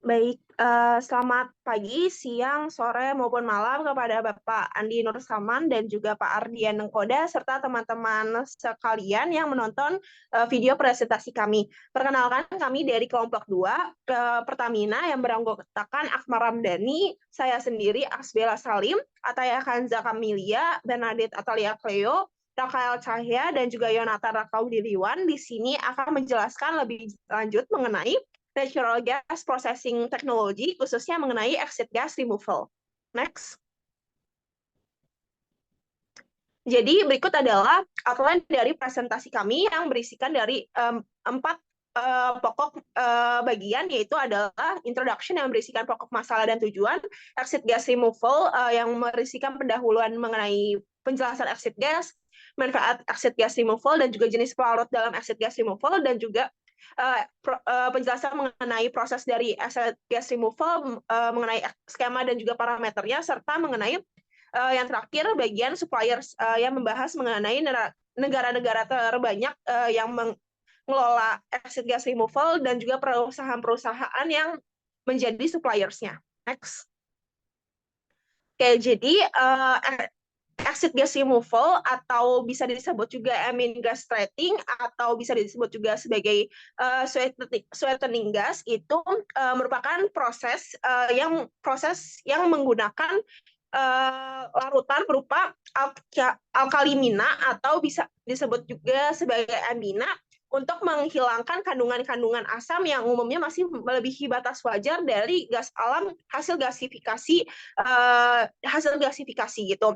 Baik, selamat pagi, siang, sore, maupun malam kepada Bapak Andi Nur Saman dan juga Pak Ardian Nengkoda, serta teman-teman sekalian yang menonton video presentasi kami. Perkenalkan, kami dari kelompok 2 Pertamina yang beranggotakan Akmal Ramdhani, saya sendiri Asbela Salim, Ataya Kanza Kamilia, Bernadette Atalia Cleo, Rakael Cahya, dan juga Yonatan Rakaudiriwan di sini akan menjelaskan lebih lanjut mengenai natural gas processing technology, khususnya mengenai exit gas removal. Next. Jadi berikut adalah outline dari presentasi kami yang berisikan dari 4 pokok bagian, yaitu adalah introduction yang berisikan pokok masalah dan tujuan, exit gas removal yang berisikan pendahuluan mengenai penjelasan exit gas, manfaat exit gas removal dan juga jenis pelarut dalam exit gas removal, dan juga penjelasan mengenai proses dari exit gas removal, mengenai skema dan juga parameternya, serta mengenai yang terakhir bagian suppliers yang membahas mengenai negara-negara terbanyak yang mengelola exit gas removal dan juga perusahaan-perusahaan yang menjadi suppliersnya. Next. Oke, jadi exit gas removal atau bisa disebut juga amine gas treating atau bisa disebut juga sebagai sweetening gas itu merupakan proses yang menggunakan larutan berupa alkalimina atau bisa disebut juga sebagai amina untuk menghilangkan kandungan-kandungan asam yang umumnya masih melebihi batas wajar dari gas alam hasil gasifikasi gitu.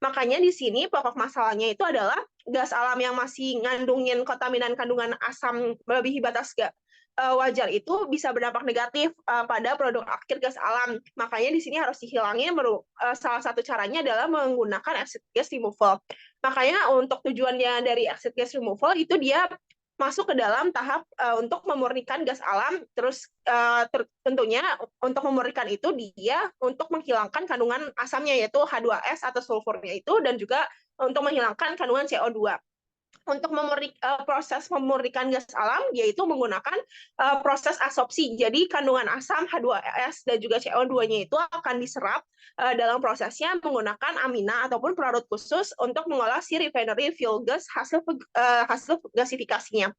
Makanya di sini pokok masalahnya itu adalah gas alam yang masih ngandungin kontaminan kandungan asam melebihi batas wajar itu bisa berdampak negatif pada produk akhir gas alam. Makanya di sini harus dihilangin. Salah satu caranya adalah menggunakan exit gas removal. Makanya untuk tujuannya dari exit gas removal itu dia masuk ke dalam tahap untuk memurnikan gas alam. Terus tentunya untuk memurnikan itu dia untuk menghilangkan kandungan asamnya, yaitu H2S atau sulfurnya itu, dan juga untuk menghilangkan kandungan CO2. Untuk proses memurnikan gas alam yaitu menggunakan proses absorpsi. Jadi kandungan asam H2S dan juga CO2-nya itu akan diserap dalam prosesnya menggunakan amina ataupun pelarut khusus untuk mengolah si refinery fuel gas hasil gasifikasinya.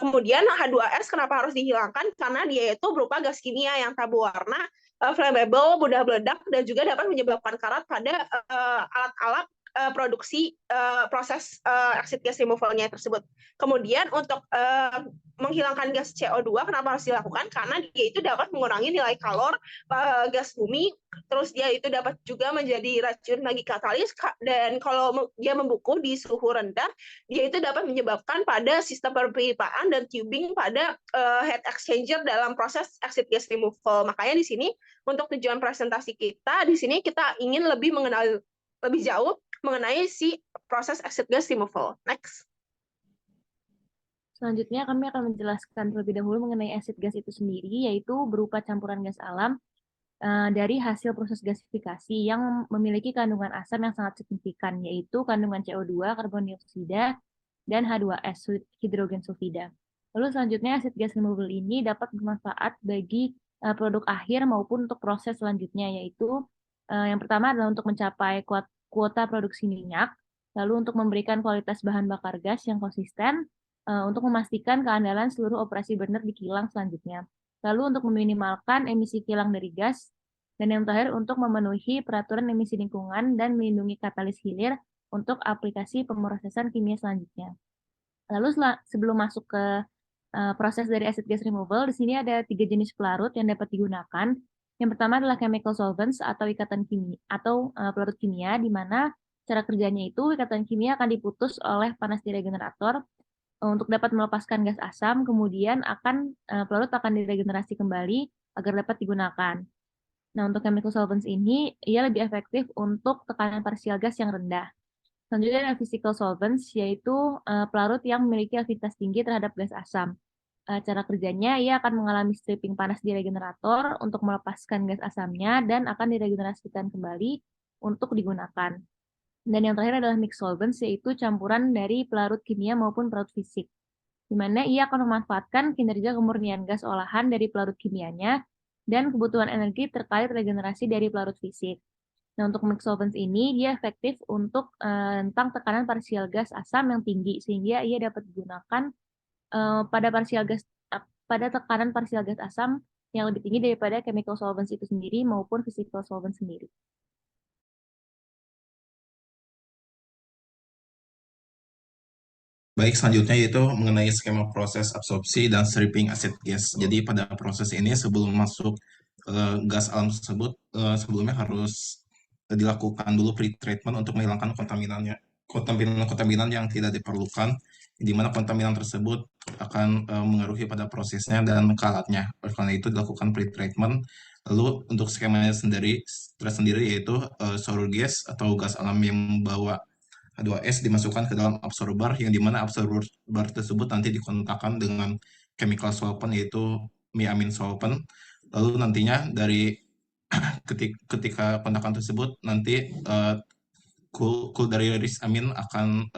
Kemudian H2S kenapa harus dihilangkan? Karena dia itu berupa gas kimia yang tak berwarna, flammable, mudah meledak, dan juga dapat menyebabkan karat pada alat-alat produksi proses exit gas removal-nya tersebut. Kemudian untuk menghilangkan gas CO2 kenapa harus dilakukan? Karena dia itu dapat mengurangi nilai kalor gas bumi, terus dia itu dapat juga menjadi racun bagi katalis, dan kalau dia membeku di suhu rendah, dia itu dapat menyebabkan pada sistem perpipaan dan tubing pada heat exchanger dalam proses exit gas removal. Makanya di sini untuk tujuan presentasi kita di sini kita ingin lebih mengenal lebih jauh mengenai si proses exit gas removal. Next. Selanjutnya kami akan menjelaskan terlebih dahulu mengenai exit gas itu sendiri, yaitu berupa campuran gas alam dari hasil proses gasifikasi yang memiliki kandungan asam yang sangat signifikan, yaitu kandungan CO2, karbon dioksida, dan H2S, hidrogen sulfida. Lalu selanjutnya exit gas removal ini dapat bermanfaat bagi produk akhir maupun untuk proses selanjutnya, yaitu yang pertama adalah untuk mencapai kuota produksi minyak, lalu untuk memberikan kualitas bahan bakar gas yang konsisten, untuk memastikan keandalan seluruh operasi burner di kilang selanjutnya. Lalu untuk meminimalkan emisi kilang dari gas, dan yang terakhir untuk memenuhi peraturan emisi lingkungan dan melindungi katalis hilir untuk aplikasi pemrosesan kimia selanjutnya. Lalu sebelum masuk ke proses dari acid gas removal, di sini ada 3 jenis pelarut yang dapat digunakan. Yang pertama adalah chemical solvents atau ikatan kimia atau pelarut kimia, di mana cara kerjanya itu ikatan kimia akan diputus oleh panas di regenerator untuk dapat melepaskan gas asam, kemudian pelarut akan diregenerasi kembali agar dapat digunakan. Nah, untuk chemical solvents ini, ia lebih efektif untuk tekanan parsial gas yang rendah. Selanjutnya ada physical solvents, yaitu pelarut yang memiliki aktivitas tinggi terhadap gas asam. Cara kerjanya, ia akan mengalami stripping panas di regenerator untuk melepaskan gas asamnya dan akan diregenerasikan kembali untuk digunakan. Dan yang terakhir adalah mixed solvents, yaitu campuran dari pelarut kimia maupun pelarut fisik, di mana ia akan memanfaatkan kinerja kemurnian gas olahan dari pelarut kimianya dan kebutuhan energi terkait regenerasi dari pelarut fisik. Nah, untuk mix solvents ini dia efektif untuk tentang tekanan parsial gas asam yang tinggi sehingga ia dapat digunakan pada pada tekanan parsial gas asam yang lebih tinggi daripada chemical solvents itu sendiri maupun physical solvents sendiri. Baik, selanjutnya yaitu mengenai skema proses absorpsi dan stripping asid gas. Jadi pada proses ini sebelum masuk gas alam tersebut, sebelumnya harus dilakukan dulu pre-treatment untuk menghilangkan kontaminan yang tidak diperlukan, di mana kontaminan tersebut akan mengaruhi pada prosesnya dan ke alatnya. Oleh karena itu dilakukan pre-treatment. Lalu untuk skemanya tersendiri yaitu sour gas atau gas alam yang membawa H2S dimasukkan ke dalam absorber yang dimana absorber tersebut nanti dikontakkan dengan chemical solvent yaitu miamin solvent. Lalu nantinya dari ketika kontakan tersebut nanti cool dari risk amin akan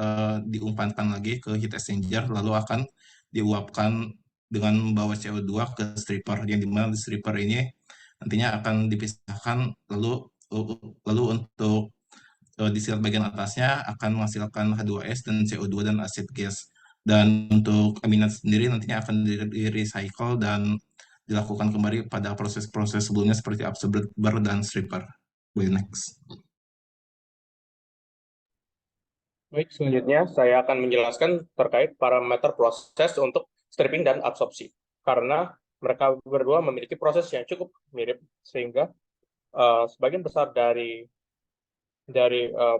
diumpankan lagi ke heat exchanger lalu akan diuapkan dengan membawa CO2 ke stripper yang dimana di stripper ini nantinya akan dipisahkan lalu untuk di sisi bagian atasnya akan menghasilkan H2S dan CO2 dan asid gas. Dan untuk aminat sendiri nantinya akan di-recycle dan dilakukan kembali pada proses-proses sebelumnya seperti absorber dan stripper. Boleh next. Baik, selanjutnya saya akan menjelaskan terkait parameter proses untuk stripping dan absorpsi. Karena mereka berdua memiliki proses yang cukup mirip, sehingga sebagian besar dari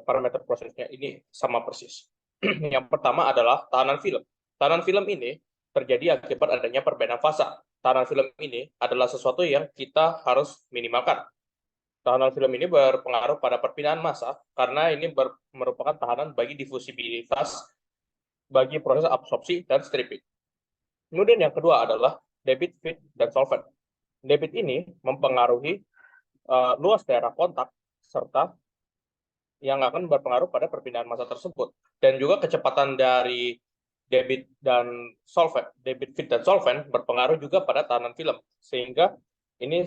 parameter prosesnya ini sama persis. Yang pertama adalah tahanan film. Tahanan film ini terjadi akibat adanya perbedaan fasa. Tahanan film ini adalah sesuatu yang kita harus minimalkan. Tahanan film ini berpengaruh pada perpindahan massa karena ini merupakan tahanan bagi difusibilitas bagi proses absorpsi dan stripping. Kemudian yang kedua adalah debit, feed, dan solvent. Debit ini mempengaruhi luas daerah kontak serta yang akan berpengaruh pada perpindahan massa tersebut. Dan juga kecepatan dari debit dan solvent, debit, feed, dan solvent berpengaruh juga pada tahanan film. Sehingga ini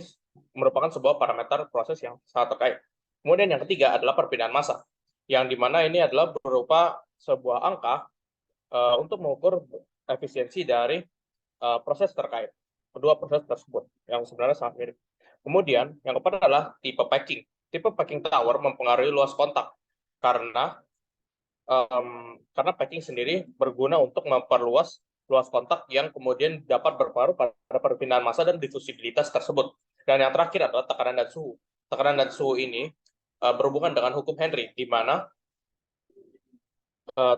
merupakan sebuah parameter proses yang sangat terkait. Kemudian yang ketiga adalah perpindahan massa, yang dimana ini adalah berupa sebuah angka untuk mengukur efisiensi dari proses terkait. Kedua proses tersebut, yang sebenarnya sangat mirip. Kemudian yang keempat adalah tipe packing. Tipe packing tower mempengaruhi luas kontak karena packing sendiri berguna untuk memperluas luas kontak yang kemudian dapat berpengaruh pada perpindahan massa dan difusibilitas tersebut. Dan yang terakhir adalah tekanan dan suhu. Tekanan dan suhu ini berhubungan dengan hukum Henry, di mana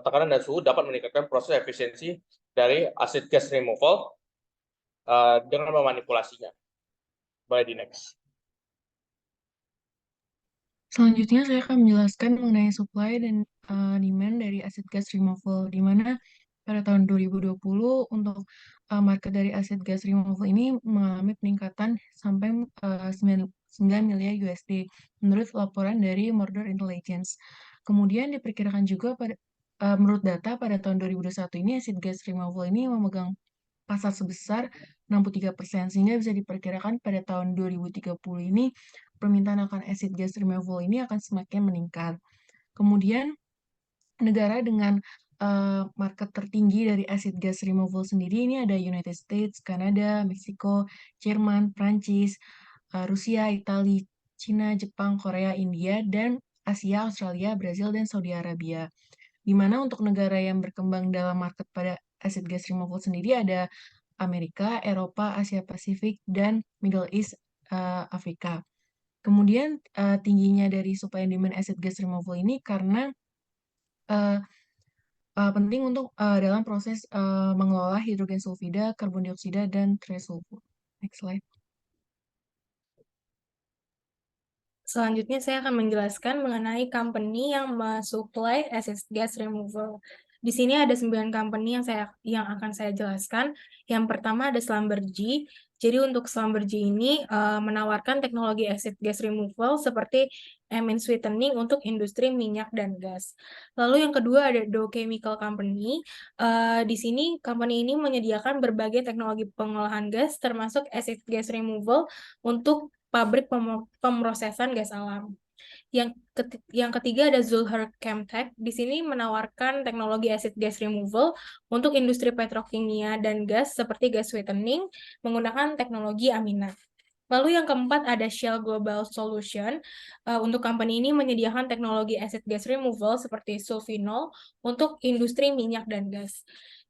tekanan dan suhu dapat meningkatkan proses efisiensi dari acid gas removal dengan memanipulasinya. Boleh di next. Selanjutnya saya akan menjelaskan mengenai supply dan demand dari acid gas removal, di mana pada tahun 2020 untuk market dari acid gas removal ini mengalami peningkatan sampai 9 miliar USD menurut laporan dari Mordor Intelligence. Kemudian diperkirakan juga menurut data pada tahun 2021 ini acid gas removal ini memegang pasar sebesar 63%, sehingga bisa diperkirakan pada tahun 2030 ini permintaan akan acid gas removal ini akan semakin meningkat. Kemudian negara dengan market tertinggi dari acid gas removal sendiri ini ada United States, Kanada, Meksiko, Jerman, Prancis, Rusia, Italia, Cina, Jepang, Korea, India, dan Asia, Australia, Brazil, dan Saudi Arabia. Di mana untuk negara yang berkembang dalam market pada acid gas removal sendiri ada Amerika, Eropa, Asia Pasifik, dan Middle East, Afrika. Kemudian tingginya dari supply and demand acid gas removal ini karena penting untuk dalam proses mengelola hidrogen sulfida, karbon dioksida, dan trisulfur. Next slide. Selanjutnya saya akan menjelaskan mengenai company yang mensuplai acid gas removal. Di sini ada 9 company yang akan saya jelaskan. Yang pertama ada Schlumberger. Jadi untuk Schlumberger ini menawarkan teknologi acid gas removal seperti amine sweetening untuk industri minyak dan gas. Lalu yang kedua ada Dow Chemical Company. Di sini company ini menyediakan berbagai teknologi pengolahan gas termasuk acid gas removal untuk pabrik pemrosesan gas alam. Yang ketiga ada Zulher Chemtech. Di sini menawarkan teknologi acid gas removal untuk industri petrokimia dan gas seperti gas sweetening menggunakan teknologi amina. Lalu yang keempat ada Shell Global Solution. Untuk company ini menyediakan teknologi acid gas removal seperti sulfinol untuk industri minyak dan gas.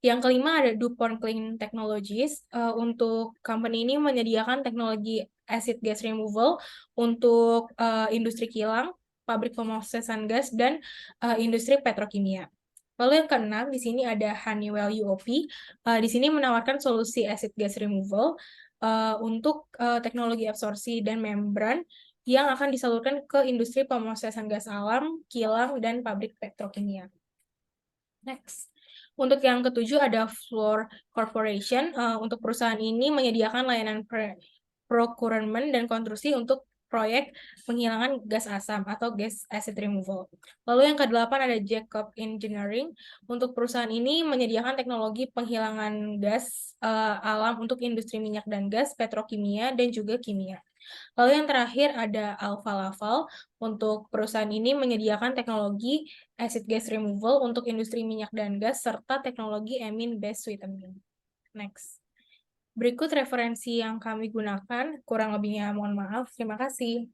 Yang kelima ada DuPont Clean Technologies. Untuk company ini menyediakan teknologi acid gas removal untuk industri kilang, pabrik pemrosesan gas, dan industri petrokimia. Lalu yang keenam, di sini ada Honeywell UOP. Di sini menawarkan solusi acid gas removal untuk teknologi absorpsi dan membran yang akan disalurkan ke industri pemrosesan gas alam, kilang, dan pabrik petrokimia. Next. Untuk yang ketujuh ada Fluor Corporation. Untuk perusahaan ini menyediakan layanan procurement dan konstruksi untuk proyek penghilangan gas asam atau gas acid removal. Lalu yang kedelapan ada Jacob Engineering. Untuk perusahaan ini menyediakan teknologi penghilangan gas alam untuk industri minyak dan gas, petrokimia, dan juga kimia. Lalu yang terakhir ada Alfa Laval. Untuk perusahaan ini menyediakan teknologi acid gas removal untuk industri minyak dan gas serta teknologi amine based sweetening. Next. Berikut referensi yang kami gunakan, kurang lebihnya mohon maaf. Terima kasih.